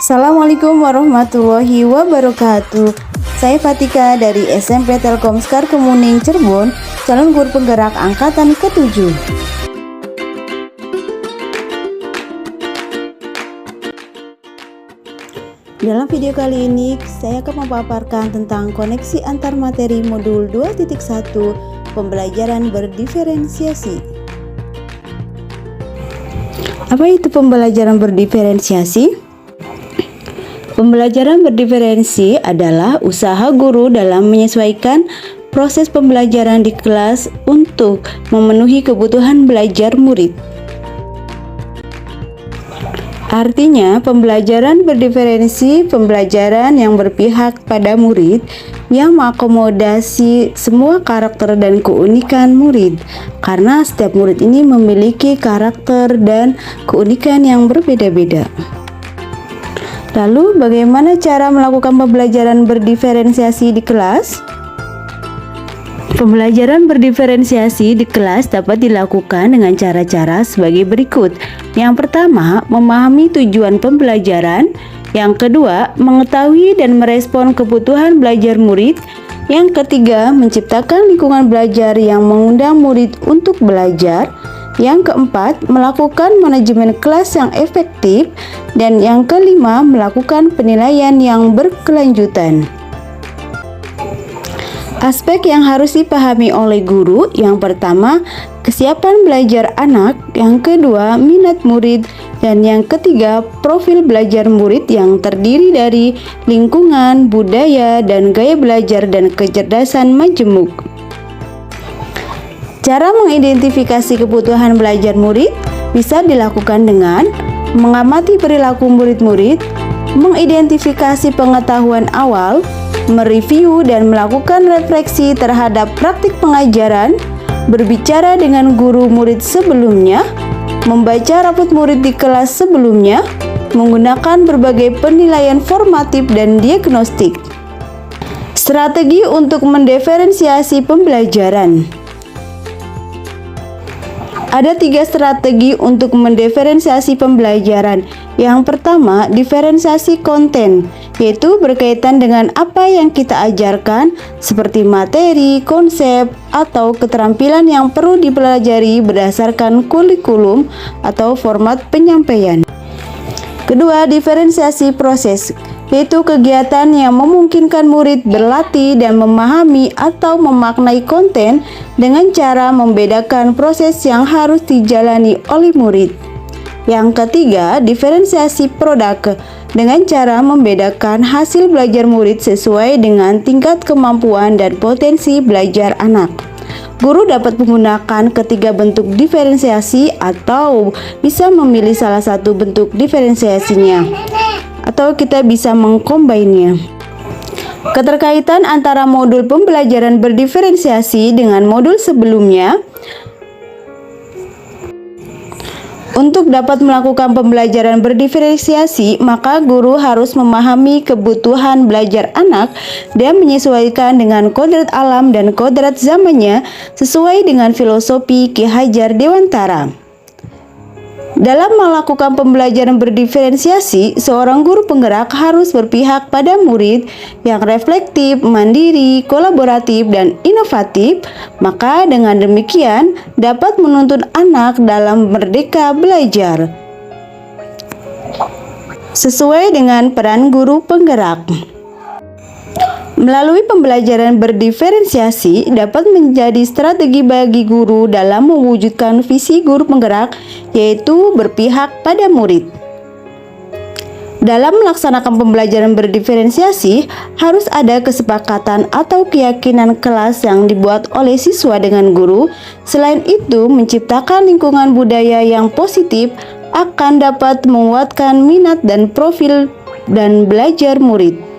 Assalamualaikum warahmatullahi wabarakatuh. Saya Fatika dari SMP Telkom Sekar Kemuning Cirebon, calon guru penggerak angkatan ke-7. Dalam video kali ini, saya akan memaparkan tentang koneksi antar materi modul 2.1 pembelajaran berdiferensiasi. Apa itu pembelajaran berdiferensiasi? Pembelajaran berdiferensi adalah usaha guru dalam menyesuaikan proses pembelajaran di kelas untuk memenuhi kebutuhan belajar murid. Artinya, pembelajaran berdiferensi pembelajaran yang berpihak pada murid yang mengakomodasi semua karakter dan keunikan murid, karena setiap murid ini memiliki karakter dan keunikan yang berbeda-beda. Lalu, bagaimana cara melakukan pembelajaran berdiferensiasi di kelas? Pembelajaran berdiferensiasi di kelas dapat dilakukan dengan cara-cara sebagai berikut. Yang pertama, memahami tujuan pembelajaran. Yang kedua, mengetahui dan merespon kebutuhan belajar murid. Yang ketiga, menciptakan lingkungan belajar yang mengundang murid untuk belajar. Yang keempat, melakukan manajemen kelas yang efektif. Dan yang kelima, melakukan penilaian yang berkelanjutan. Aspek yang harus dipahami oleh guru, yang pertama, kesiapan belajar anak. Yang kedua, minat murid. Dan yang ketiga, profil belajar murid yang terdiri dari lingkungan, budaya, dan gaya belajar dan kecerdasan majemuk. Cara mengidentifikasi kebutuhan belajar murid bisa dilakukan dengan mengamati perilaku murid-murid, mengidentifikasi pengetahuan awal, mereview dan melakukan refleksi terhadap praktik pengajaran, berbicara dengan guru murid sebelumnya, membaca rapot murid di kelas sebelumnya, menggunakan berbagai penilaian formatif dan diagnostik. Strategi untuk mendiferensiasi pembelajaran. Ada 3 strategi untuk mendiferensiasi pembelajaran. Yang pertama, diferensiasi konten, yaitu berkaitan dengan apa yang kita ajarkan, seperti materi, konsep, atau keterampilan yang perlu dipelajari berdasarkan kurikulum atau format penyampaian. Kedua, diferensiasi proses, yaitu kegiatan yang memungkinkan murid berlatih dan memahami atau memaknai konten dengan cara membedakan proses yang harus dijalani oleh murid. Yang ketiga, diferensiasi produk, dengan cara membedakan hasil belajar murid sesuai dengan tingkat kemampuan dan potensi belajar anak. Guru dapat menggunakan ketiga bentuk diferensiasi atau bisa memilih salah satu bentuk diferensiasinya, atau kita bisa mengkombainnya. Keterkaitan antara modul pembelajaran berdiferensiasi dengan modul sebelumnya. Untuk dapat melakukan pembelajaran berdiferensiasi, maka guru harus memahami kebutuhan belajar anak dan menyesuaikan dengan kodrat alam dan kodrat zamannya sesuai dengan filosofi Ki Hajar Dewantara. Dalam melakukan pembelajaran berdiferensiasi, seorang guru penggerak harus berpihak pada murid yang reflektif, mandiri, kolaboratif, dan inovatif. Maka dengan demikian dapat menuntun anak dalam merdeka belajar sesuai dengan peran guru penggerak. Melalui pembelajaran berdiferensiasi dapat menjadi strategi bagi guru dalam mewujudkan visi guru penggerak, yaitu berpihak pada murid. Dalam melaksanakan pembelajaran berdiferensiasi, harus ada kesepakatan atau keyakinan kelas yang dibuat oleh siswa dengan guru. Selain itu, menciptakan lingkungan budaya yang positif akan dapat menguatkan minat dan profil dan belajar murid.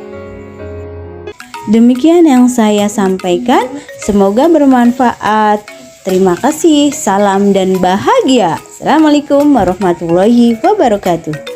Demikian yang saya sampaikan, semoga bermanfaat. Terima kasih, salam dan bahagia. Assalamualaikum warahmatullahi wabarakatuh.